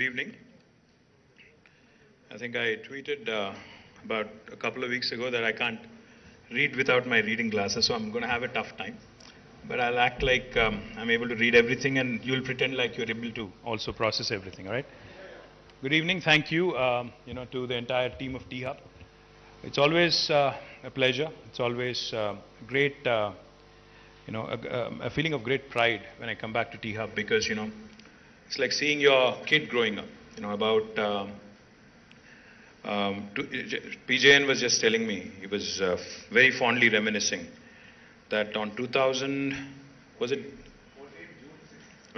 Good evening. I think I tweeted about a couple of weeks ago that I can't read without my reading glasses, so I'm going to have a tough time. But I'll act like I'm able to read everything, and you'll pretend like you're able to also process everything. All right. Good evening. Thank you. To the entire team of T Hub. It's always a pleasure. It's always great. A feeling of great pride when I come back to T Hub because it's like seeing your kid growing up. About PJN was just telling me, he was very fondly reminiscing that on 2000, was it?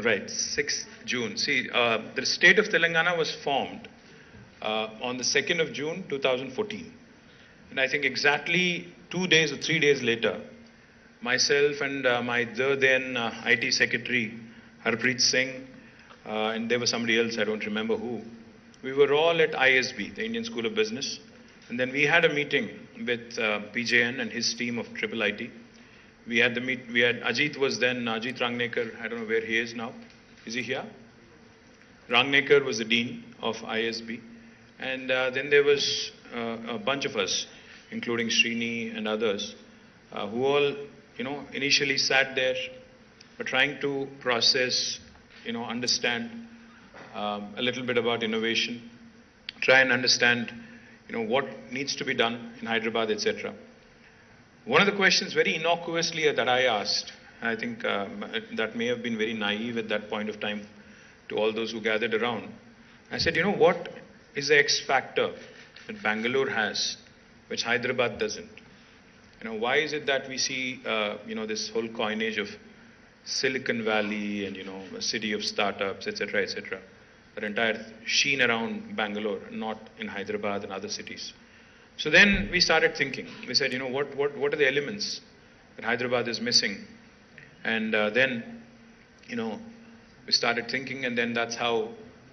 Right, 6th June. See, the state of Telangana was formed on the 2nd of June 2014. And I think exactly 2 days or 3 days later, myself and my then IT secretary, Harpreet Singh, and there was somebody else, I don't remember who, we were all at ISB, the Indian School of Business. And then we had a meeting with PJN and his team of Triple IT. We had Ajit was then, Ajit Rangnekar, I don't know where he is now. Is he here? Rangnekar was the dean of ISB. And then there was a bunch of us, including Srini and others, who all, initially sat there, were trying to process, understand a little bit about innovation, try and understand, what needs to be done in Hyderabad, etc. One of the questions very innocuously that I asked, I think that may have been very naive at that point of time to all those who gathered around. I said, what is the X factor that Bangalore has, which Hyderabad doesn't? Why is it that we see, this whole coinage of Silicon Valley and, a city of startups, etc., etc., that entire sheen around Bangalore, not in Hyderabad and other cities. So then we started thinking. We said, what are the elements that Hyderabad is missing? And then, we started thinking, and then that's how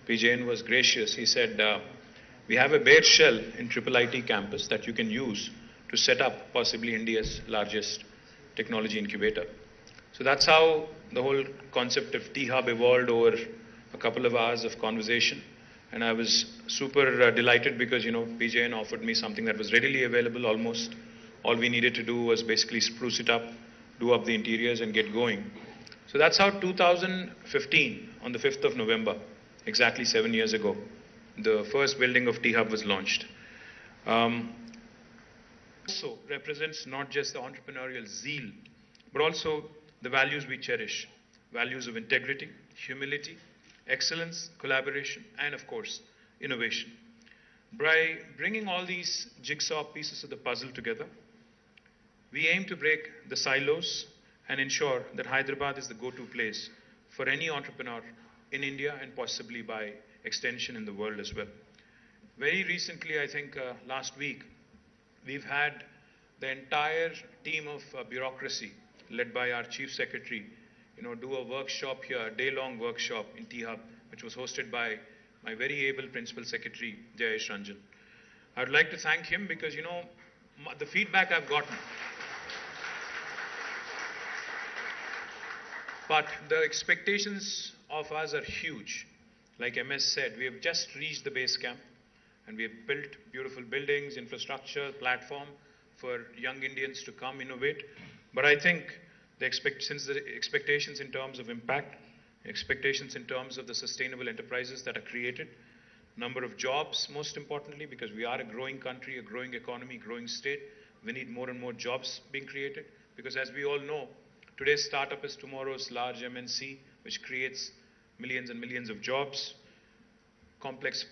PJN was gracious. He said, we have a bare shell in Triple IT campus that you can use to set up possibly India's largest technology incubator. So that's how the whole concept of T-Hub evolved over a couple of hours of conversation. And I was super delighted because, PJN offered me something that was readily available almost. All we needed to do was basically spruce it up, do up the interiors and get going. So that's how 2015, on the 5th of November, exactly 7 years ago, the first building of T-Hub was launched. Also represents not just the entrepreneurial zeal, but also the values we cherish, values of integrity, humility, excellence, collaboration, and of course, innovation. By bringing all these jigsaw pieces of the puzzle together, we aim to break the silos and ensure that Hyderabad is the go-to place for any entrepreneur in India and possibly by extension in the world as well. Very recently, I think last week, we've had the entire team of bureaucracy led by our chief secretary, do a workshop here, a day-long workshop in T-Hub, which was hosted by my very able principal secretary, Jayesh Ranjan. I would like to thank him because, the feedback I've gotten, but the expectations of us are huge. Like MS said, we have just reached the base camp and we have built beautiful buildings, infrastructure, platform for young Indians to come innovate. But I think the expectations in terms of impact, expectations in terms of the sustainable enterprises that are created, number of jobs, most importantly, because we are a growing country, a growing economy, growing state. We need more and more jobs being created because as we all know, today's startup is tomorrow's large MNC, which creates millions and millions of jobs. Complex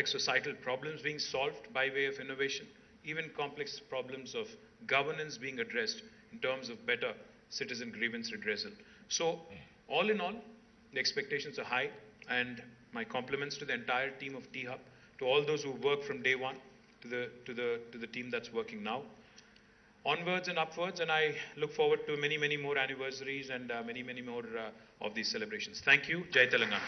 societal problems being solved by way of innovation, even complex problems of governance being addressed in terms of better citizen grievance redressal. So, all in all, the expectations are high, and my compliments to the entire team of T-Hub, to all those who work from day one, to the team that's working now. Onwards and upwards, and I look forward to many, many more anniversaries and many, many more of these celebrations. Thank you. Jai Telangana.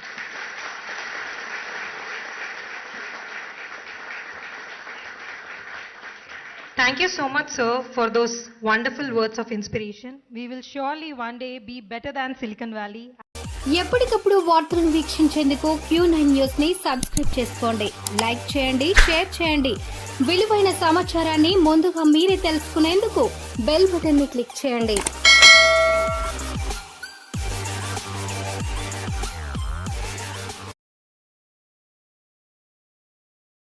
Thank you so much, sir, for those wonderful words of inspiration. We will surely one day be better than Silicon Valley. ఎప్పటికప్పుడు వార్తలను వీక్షించేందుకు Q9 news ని subscribe చేసుకోండి. Like చేయండి, share చేయండి. విలువైన సమాచారాన్ని ముందుగా మీరే తెలుసుకునేందుకు బెల్ బటన్ ని క్లిక్ చేయండి.